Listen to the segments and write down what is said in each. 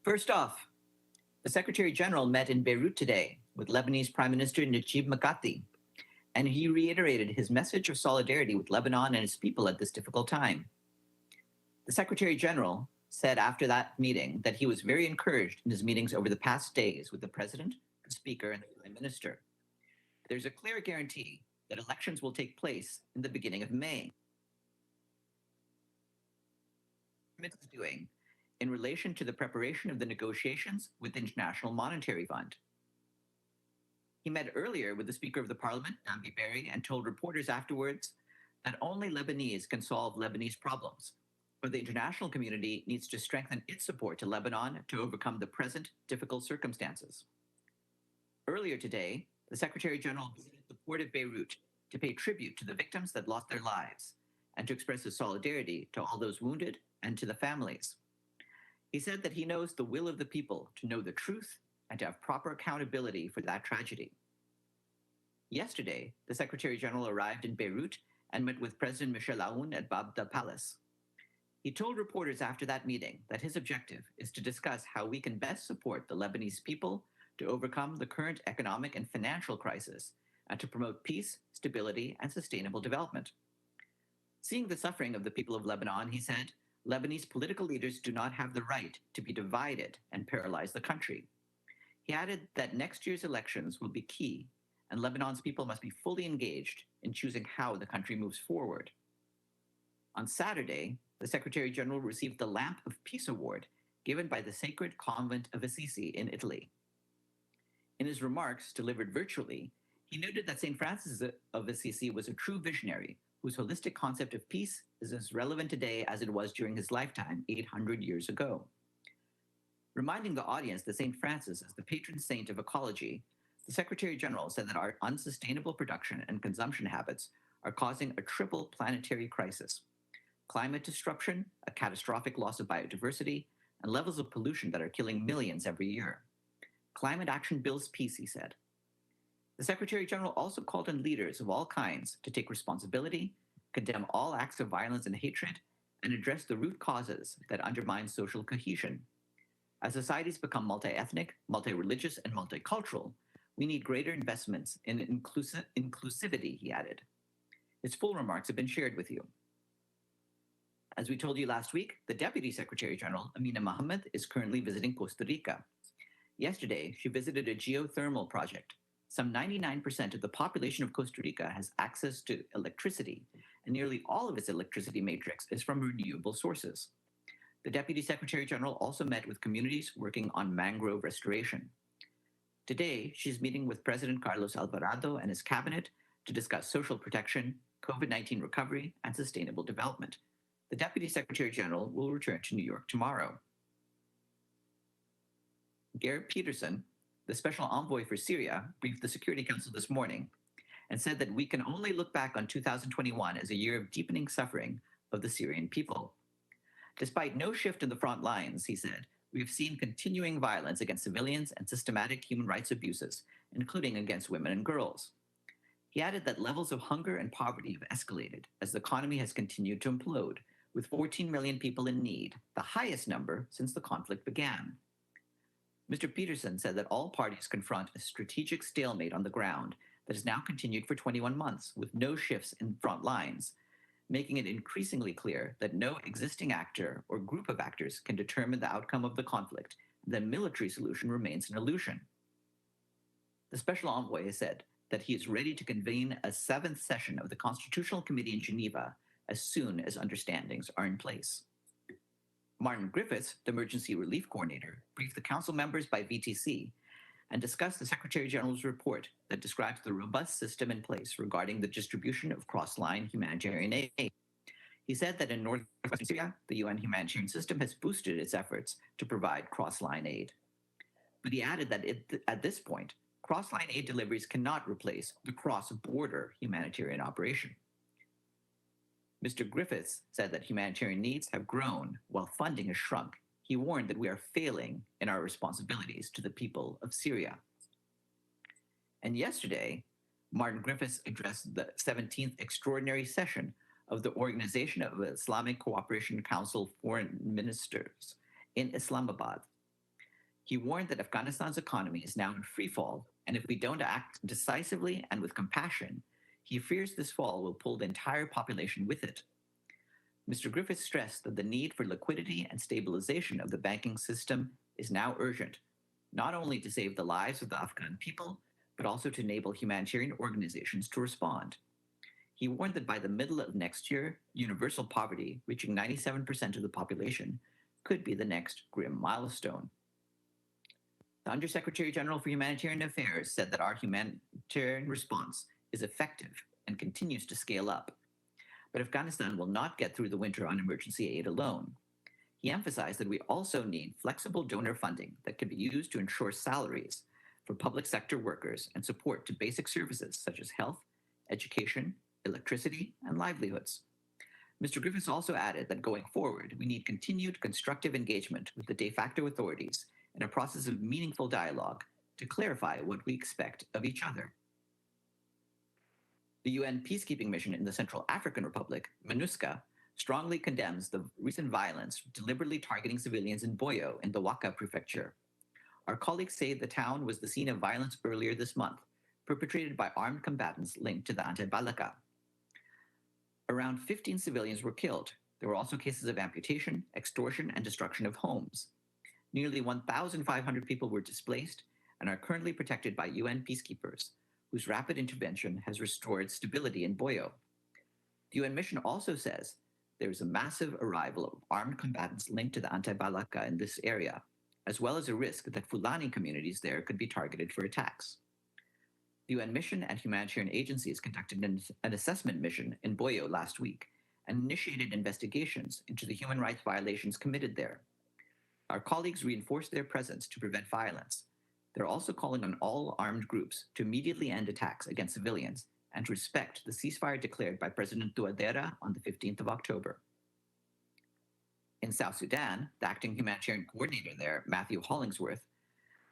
First off, the Secretary General met in Beirut today with Lebanese Prime Minister Najib Mikati, and he reiterated his message of solidarity with Lebanon and its people at this difficult time. The Secretary General said after that meeting that he was very encouraged in his meetings over the past days with the President, the Speaker, and the Prime Minister. There's a clear guarantee that elections will take place in the beginning of May. What is doing in relation to the preparation of the negotiations with the International Monetary Fund. He met earlier with the Speaker of the Parliament, Nambi Berry, and told reporters afterwards that only Lebanese can solve Lebanese problems, but the international community needs to strengthen its support to Lebanon to overcome the present difficult circumstances. Earlier today, the Secretary General visited the port of Beirut to pay tribute to the victims that lost their lives and to express his solidarity to all those wounded and to the families. He said that he knows the will of the people to know the truth and to have proper accountability for that tragedy. Yesterday, the Secretary General arrived in Beirut and met with President Michel Aoun at Babda Palace. He told reporters after that meeting that his objective is to discuss how we can best support the Lebanese people to overcome the current economic and financial crisis and to promote peace, stability, and sustainable development. Seeing the suffering of the people of Lebanon, he said, Lebanese political leaders do not have the right to be divided and paralyze the country. He added that next year's elections will be key, and Lebanon's people must be fully engaged in choosing how the country moves forward. On Saturday, the Secretary General received the Lamp of Peace Award given by the Sacred Convent of Assisi in Italy. In his remarks delivered virtually, he noted that St. Francis of Assisi was a true visionary whose holistic concept of peace is as relevant today as it was during his lifetime 800 years ago. Reminding the audience that St. Francis is the patron saint of ecology, the Secretary General said that our unsustainable production and consumption habits are causing a triple planetary crisis: climate disruption, a catastrophic loss of biodiversity, and levels of pollution that are killing millions every year. Climate action builds peace, he said. The Secretary General also called on leaders of all kinds to take responsibility, condemn all acts of violence and hatred, and address the root causes that undermine social cohesion. As societies become multi-ethnic, multi-religious, and multicultural, we need greater investments in inclusivity, he added. His full remarks have been shared with you. As we told you last week, the Deputy Secretary General, Amina Mohammed, is currently visiting Costa Rica. Yesterday, she visited a geothermal project. Some 99% of the population of Costa Rica has access to electricity, and nearly all of its electricity matrix is from renewable sources. The Deputy Secretary General also met with communities working on mangrove restoration. Today, she's meeting with President Carlos Alvarado and his cabinet to discuss social protection, COVID-19 recovery, and sustainable development. The Deputy Secretary General will return to New York tomorrow. Garrett Peterson, the Special Envoy for Syria, briefed the Security Council this morning and said that we can only look back on 2021 as a year of deepening suffering of the Syrian people. Despite no shift in the front lines, he said, we have seen continuing violence against civilians and systematic human rights abuses, including against women and girls. He added that levels of hunger and poverty have escalated as the economy has continued to implode, with 14 million people in need, the highest number since the conflict began. Mr. Peterson said that all parties confront a strategic stalemate on the ground that has now continued for 21 months with no shifts in front lines, making it increasingly clear that no existing actor or group of actors can determine the outcome of the conflict, and the military solution remains an illusion. The Special Envoy has said that he is ready to convene a 7th session of the Constitutional Committee in Geneva as soon as understandings are in place. Martin Griffiths, the Emergency Relief Coordinator, briefed the Council members by VTC and discussed the Secretary General's report that describes the robust system in place regarding the distribution of cross-line humanitarian aid. He said that in northwestern Syria, the UN humanitarian system has boosted its efforts to provide cross-line aid. But he added that at this point, cross-line aid deliveries cannot replace the cross-border humanitarian operation. Mr. Griffiths said that humanitarian needs have grown while funding has shrunk. He warned that we are failing in our responsibilities to the people of Syria. And yesterday, Martin Griffiths addressed the 17th extraordinary session of the Organization of Islamic Cooperation Council Foreign Ministers in Islamabad. He warned that Afghanistan's economy is now in free fall, and if we don't act decisively and with compassion, he fears this fall will pull the entire population with it. Mr. Griffiths stressed that the need for liquidity and stabilization of the banking system is now urgent, not only to save the lives of the Afghan people, but also to enable humanitarian organizations to respond. He warned that by the middle of next year, universal poverty, reaching 97% of the population, could be the next grim milestone. The Undersecretary General for Humanitarian Affairs said that our humanitarian response is effective and continues to scale up. But Afghanistan will not get through the winter on emergency aid alone. He emphasized that we also need flexible donor funding that can be used to ensure salaries for public sector workers and support to basic services such as health, education, electricity, and livelihoods. Mr. Griffiths also added that going forward, we need continued constructive engagement with the de facto authorities in a process of meaningful dialogue to clarify what we expect of each other. The UN peacekeeping mission in the Central African Republic, MINUSCA, strongly condemns the recent violence deliberately targeting civilians in Boyo in the Waka prefecture. Our colleagues say the town was the scene of violence earlier this month, perpetrated by armed combatants linked to the anti-Balaka. Around 15 civilians were killed. There were also cases of amputation, extortion, and destruction of homes. Nearly 1,500 people were displaced and are currently protected by UN peacekeepers, whose rapid intervention has restored stability in Boyo. The UN mission also says there is a massive arrival of armed combatants linked to the anti-Balaka in this area, as well as a risk that Fulani communities there could be targeted for attacks. The UN mission and humanitarian agencies conducted an assessment mission in Boyo last week and initiated investigations into the human rights violations committed there. Our colleagues reinforced their presence to prevent violence. They're also calling on all armed groups to immediately end attacks against civilians and to respect the ceasefire declared by President Touadera on the 15th of October. In South Sudan, the acting humanitarian coordinator there, Matthew Hollingsworth,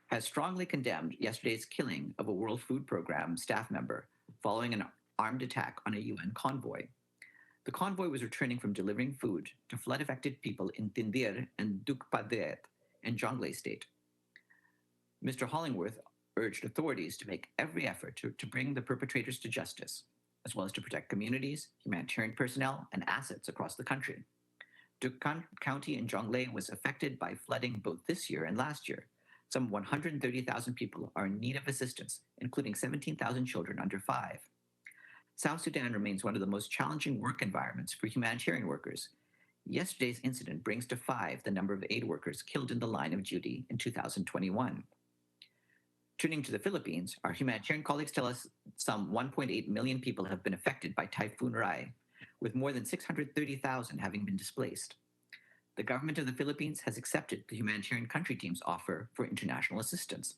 has strongly condemned yesterday's killing of a World Food Programme staff member following an armed attack on a UN convoy. The convoy was returning from delivering food to flood-affected people in Tindir and Dukpadet in Jonglei State. Mr. Hollingworth urged authorities to make every effort to bring the perpetrators to justice, as well as to protect communities, humanitarian personnel, and assets across the country. Dukkan County in Jonglei was affected by flooding both this year and last year. Some 130,000 people are in need of assistance, including 17,000 children under 5. South Sudan remains one of the most challenging work environments for humanitarian workers. Yesterday's incident brings to 5 the number of aid workers killed in the line of duty in 2021. Turning to the Philippines, our humanitarian colleagues tell us some 1.8 million people have been affected by Typhoon Rai, with more than 630,000 having been displaced. The government of the Philippines has accepted the humanitarian country team's offer for international assistance.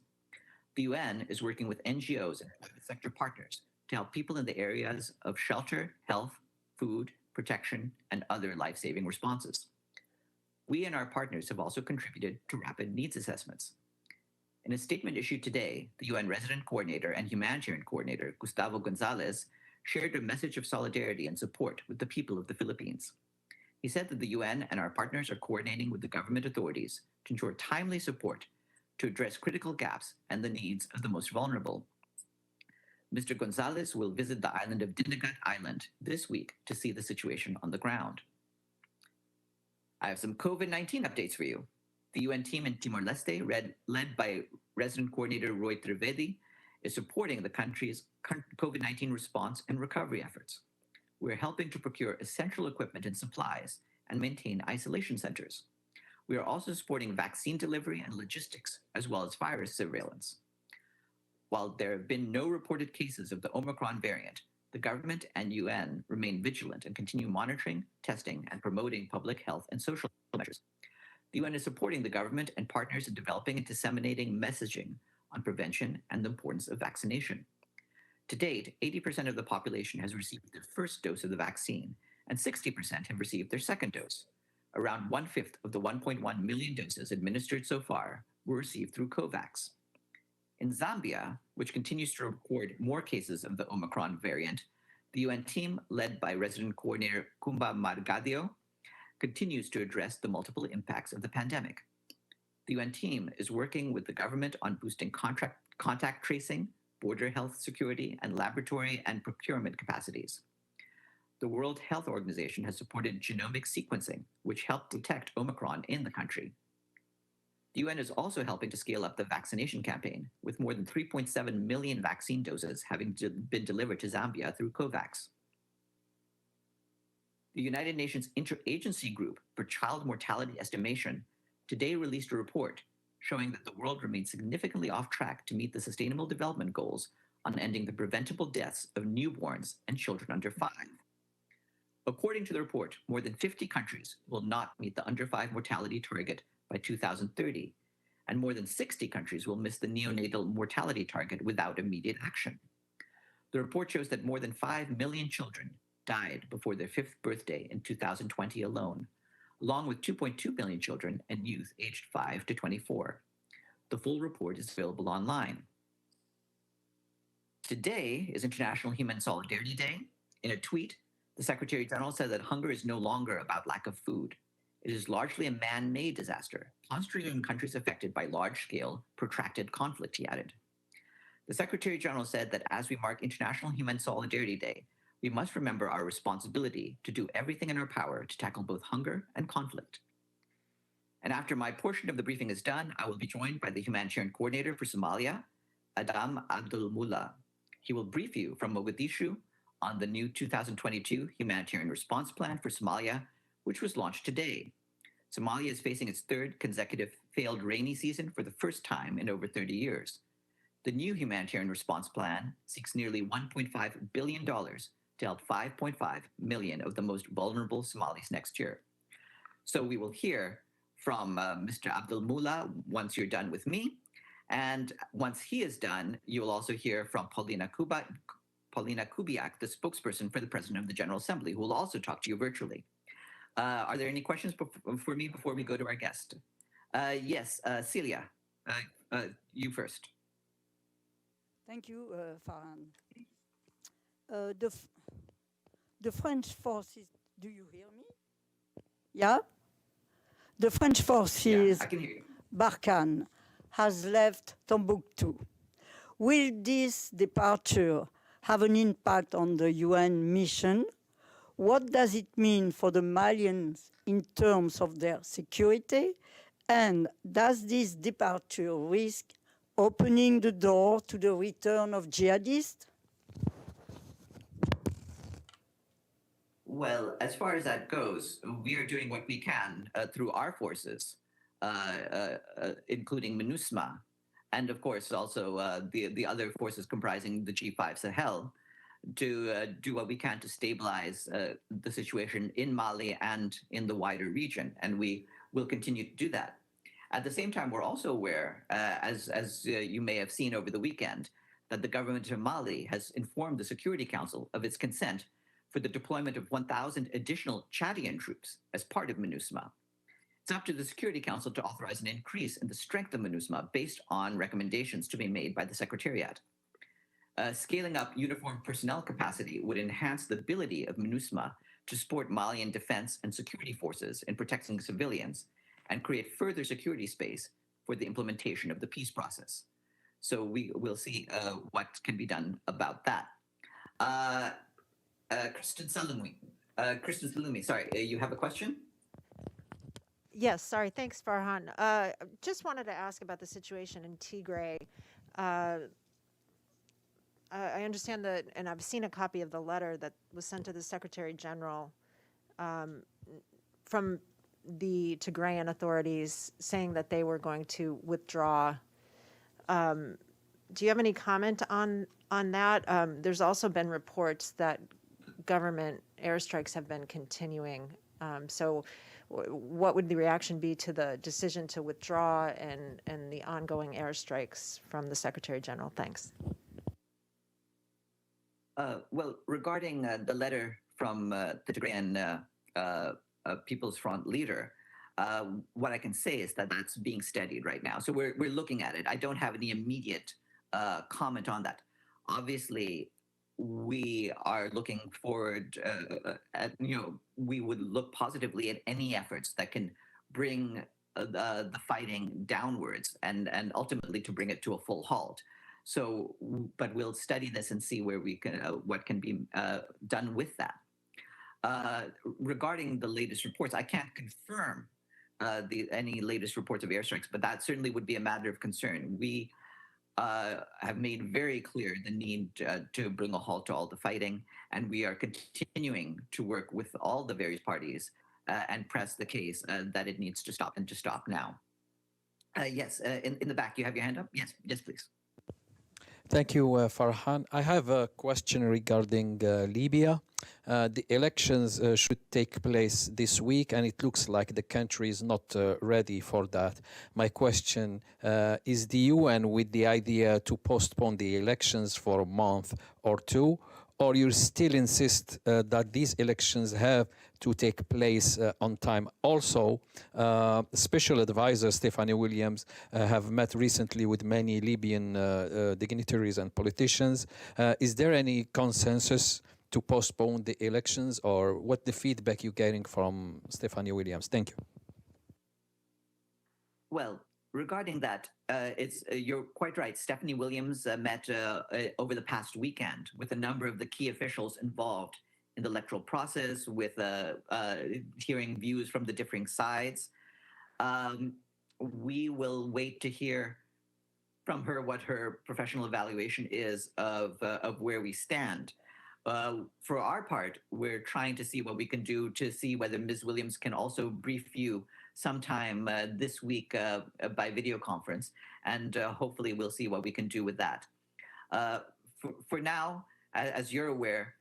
The UN is working with NGOs and private sector partners to help people in the areas of shelter, health, food, protection, and other life-saving responses. We and our partners have also contributed to rapid needs assessments. In a statement issued today, the UN Resident Coordinator and Humanitarian Coordinator, Gustavo Gonzalez, shared a message of solidarity and support with the people of the Philippines. He said that the UN and our partners are coordinating with the government authorities to ensure timely support to address critical gaps and the needs of the most vulnerable. Mr. Gonzalez will visit the island of Dinagat Island this week to see the situation on the ground. I have some COVID-19 updates for you. The UN team in Timor-Leste, led by Resident Coordinator Roy Trivedi, is supporting the country's COVID-19 response and recovery efforts. We're helping to procure essential equipment and supplies and maintain isolation centers. We are also supporting vaccine delivery and logistics, as well as virus surveillance. While there have been no reported cases of the Omicron variant, the government and UN remain vigilant and continue monitoring, testing, and promoting public health and social measures. The UN is supporting the government and partners in developing and disseminating messaging on prevention and the importance of vaccination. To date, 80% of the population has received their first dose of the vaccine, and 60% have received their second dose. Around 1/5 of the 1.1 million doses administered so far were received through COVAX. In Zambia, which continues to record more cases of the Omicron variant, the UN team, led by Resident Coordinator Kumba Margadio, continues to address the multiple impacts of the pandemic. The The UN team is working with the government on boosting contact tracing, border health security, and laboratory and procurement capacities. The World Health Organization has supported genomic sequencing, which helped detect Omicron in the country. The UN is also helping to scale up the vaccination campaign, with more than 3.7 million vaccine doses having been delivered to Zambia through COVAX. The United Nations Interagency Group for Child Mortality Estimation today released a report showing that the world remains significantly off track to meet the Sustainable Development Goals on ending the preventable deaths of newborns and children under 5. According to the report, more than 50 countries will not meet the under 5 mortality target by 2030, and more than 60 countries will miss the neonatal mortality target without immediate action. The report shows that more than 5 million children died before their 5th birthday in 2020 alone, along with 2.2 million children and youth aged 5 to 24. The full report is available online. Today is International Human Solidarity Day. In a tweet, the Secretary General said that hunger is no longer about lack of food. It is largely a man-made disaster, concentrated in countries affected by large-scale, protracted conflict, he added. The Secretary General said that as we mark International Human Solidarity Day, we must remember our responsibility to do everything in our power to tackle both hunger and conflict. And after my portion of the briefing is done, I will be joined by the Humanitarian Coordinator for Somalia, Adam Abdul Mullah. He will brief you from Mogadishu on the new 2022 Humanitarian Response Plan for Somalia, which was launched today. Somalia is facing its 3rd consecutive failed rainy season for the first time in over 30 years. The new Humanitarian Response Plan seeks nearly $1.5 billion to help 5.5 million of the most vulnerable Somalis next year. So we will hear from Mr. Abdul Mullah once you're done with me. And once he is done, you will also hear from Paulina Kubiak, the spokesperson for the President of the General Assembly, who will also talk to you virtually. Are there any questions for me before we go to our guest? Yes, Celia, you first. Thank you, Farhan. The French forces, do you hear me? Yeah? The French forces, I can hear you. Barkhane, has left Tombouctou. Will this departure have an impact on the UN mission? What does it mean for the Malians in terms of their security? And does this departure risk opening the door to the return of jihadists? Well, as far as that goes, we are doing what we can through our forces, including MINUSMA, and of course also the other forces comprising the G5 Sahel, to do what we can to stabilize the situation in Mali and in the wider region, and we will continue to do that. At the same time, we're also aware, as you may have seen over the weekend, that the government of Mali has informed the Security Council of its consent for the deployment of 1,000 additional Chadian troops as part of MINUSMA. It's up to the Security Council to authorize an increase in the strength of MINUSMA based on recommendations to be made by the Secretariat. Scaling up uniformed personnel capacity would enhance the ability of MINUSMA to support Malian defense and security forces in protecting civilians and create further security space for the implementation of the peace process. So we will see what can be done about that. Kristen Salumi, sorry, you have a question? Yes, sorry. Thanks, Farhan. Just wanted to ask about the situation in Tigray. I understand that, and I've seen a copy of the letter that was sent to the Secretary General from the Tigrayan authorities saying that they were going to withdraw. Do you have any comment on that? There's also been reports that government airstrikes have been continuing. So what would the reaction be to the decision to withdraw and the ongoing airstrikes from the Secretary General? Thanks. Well, regarding the letter from the Tigrayan People's Front leader, what I can say is that that's being studied right now. So we're looking at it. I don't have any immediate comment on that. Obviously, we are looking forward at, we would look positively at any efforts that can bring the fighting downwards and ultimately to bring it to a full halt. So, but we'll study this and see where we can what can be done with that. Regarding the latest reports, I can't confirm any latest reports of airstrikes, but that certainly would be a matter of concern. We have made very clear the need to bring a halt to all the fighting, and we are continuing to work with all the various parties and press the case that it needs to stop and to stop now. Yes, in the back, you have your hand up? Yes, yes, please. Thank you, Farhan. I have a question regarding Libya. The elections should take place this week, and it looks like the country is not ready for that. My question is the UN with the idea to postpone the elections for a month or two, or you still insist that these elections have to take place on time? Also, Special Advisor Stephanie Williams have met recently with many Libyan dignitaries and politicians. Is there any consensus to postpone the elections, or what the feedback you're getting from Stephanie Williams? Thank you. Well, regarding that, you're quite right. Stephanie Williams met over the past weekend with a number of the key officials involved in the electoral process, with hearing views from the differing sides. We will wait to hear from her what her professional evaluation is of where we stand. For our part, we're trying to see what we can do to see whether Ms. Williams can also brief you sometime this week by video conference, and hopefully we'll see what we can do with that. For now, as you're aware,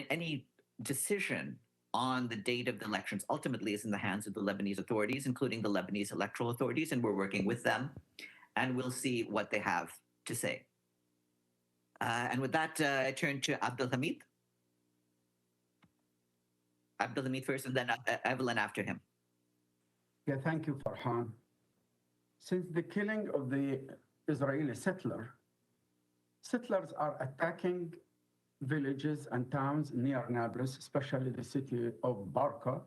any decision on the date of the elections ultimately is in the hands of the Lebanese authorities, including the Lebanese electoral authorities, and we're working with them, and we'll see what they have to say. And with that, I turn to Abdelhamid. Abdelhamid first, and then Evelyn after him. Yeah, thank you, Farhan. Since the killing of the Israeli settlers are attacking villages and towns near Nablus, especially the city of Barqa.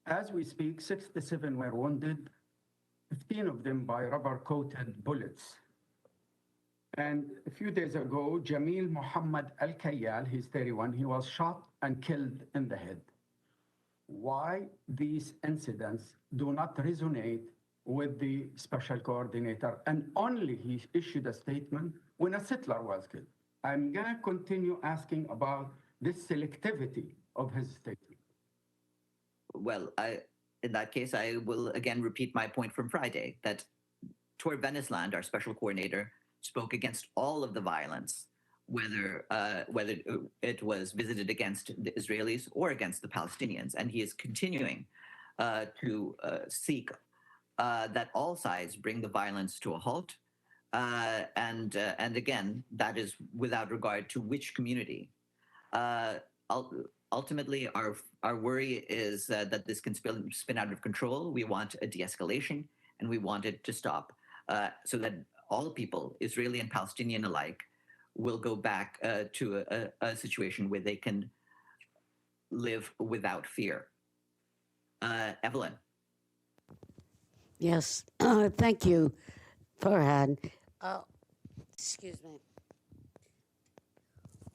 As we speak, 67 were wounded, 15 of them by rubber-coated bullets. And a few days ago, Jamil Muhammad Al-Kayyal, he's 31, he was shot and killed in the head. Why these incidents do not resonate with the special coordinator, and only he issued a statement when a settler was killed? I'm going to continue asking about this selectivity of his statement. Well, in that case, I will again repeat my point from Friday, that Tor Venisland, our special coordinator, spoke against all of the violence, whether it was visited against the Israelis or against the Palestinians. And he is continuing to seek that all sides bring the violence to a halt. And again, that is without regard to which community. Ultimately, our worry is that this can spin out of control. We want a de-escalation, and we want it to stop so that all people, Israeli and Palestinian alike, will go back to a situation where they can live without fear. Evelyn. Yes, thank you, Farhan. Excuse me.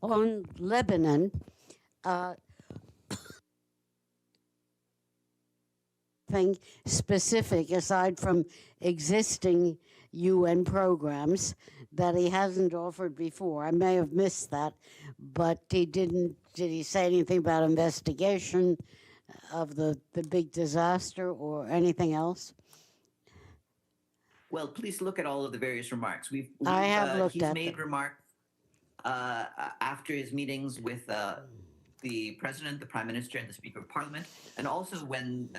On Lebanon, thing specific aside from existing UN programs that he hasn't offered before. I may have missed that, but he didn't. Did he say anything about investigation of the big disaster or anything else? Well, please look at all of the various remarks. I have looked he's at made them. remarks after his meetings with the president, the prime minister, and the speaker of parliament, and also when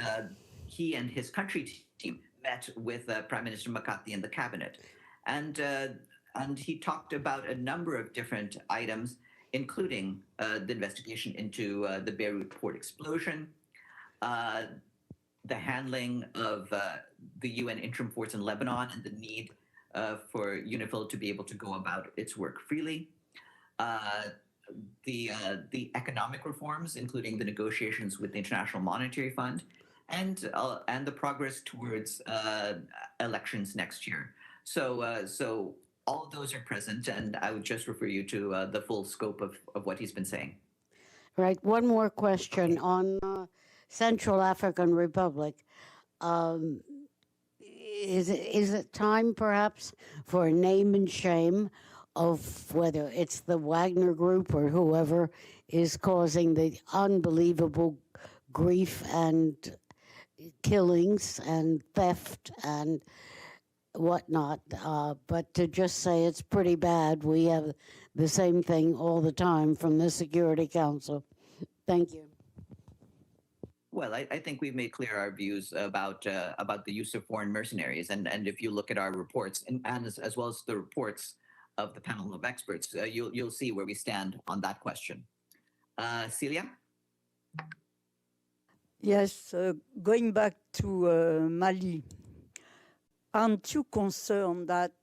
he and his country team met with Prime Minister Mikati and the cabinet. And he talked about a number of different items, including the investigation into the Beirut port explosion, the handling of the UN interim force in Lebanon and the need for UNIFIL to be able to go about its work freely, the economic reforms, including the negotiations with the International Monetary Fund, and the progress towards elections next year. So all of those are present, and I would just refer you to the full scope of what he's been saying. Right. One more question on Central African Republic. Um, is it time perhaps for a name and shame of whether it's the Wagner Group or whoever is causing the unbelievable grief and killings and theft and whatnot, but to just say it's pretty bad, we have the same thing all the time from the Security Council. Thank you. Well, I think we've made clear our views about the use of foreign mercenaries, and if you look at our reports and as well as the reports of the panel of experts, you'll see where we stand on that question. Celia? Yes, going back to Mali, aren't you concerned that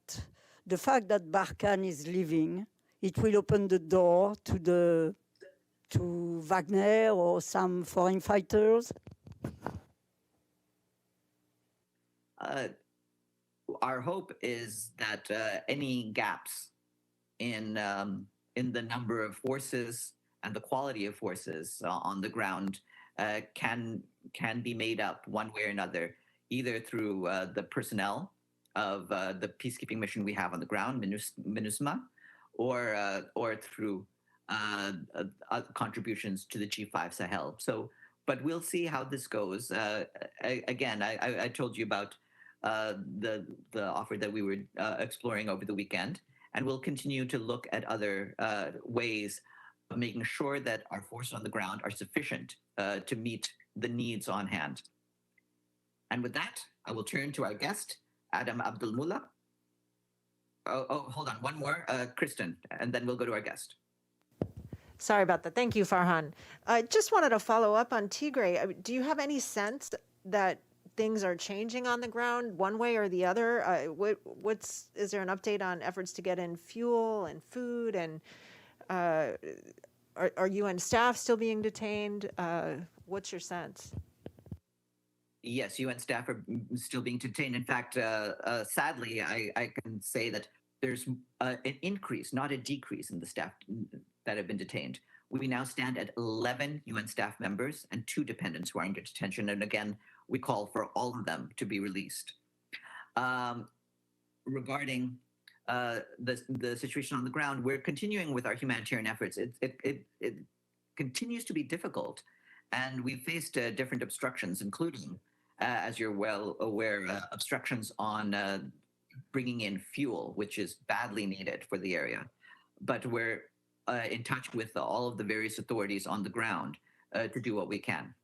the fact that Barkhane is leaving, it will open the door to Wagner or some foreign fighters? Our hope is that any gaps in the number of forces and the quality of forces on the ground can be made up one way or another, either through the personnel of the peacekeeping mission we have on the ground, MINUSMA, or through contributions to the G5 Sahel. But we'll see how this goes. Again, I told you about the offer that we were exploring over the weekend, and we'll continue to look at other ways of making sure that our forces on the ground are sufficient to meet the needs on hand. And with that, I will turn to our guest, Adam Abdulmullah. Oh, hold on, one more, Kristen, and then we'll go to our guest. Sorry about that. Thank you, Farhan. I just wanted to follow up on Tigray. Do you have any sense that things are changing on the ground one way or the other? Is there an update on efforts to get in fuel and food? And are UN staff still being detained? What's your sense? Yes, UN staff are still being detained. In fact, sadly, I can say that there's an increase, not a decrease, in the staff that have been detained. We now stand at 11 UN staff members and 2 dependents who are under detention. And again, we call for all of them to be released. Regarding the situation on the ground, we're continuing with our humanitarian efforts. It continues to be difficult, and we've faced different obstructions, including, as you're well aware, obstructions on bringing in fuel, which is badly needed for the area. But we're in touch with all of the various authorities on the ground to do what we can.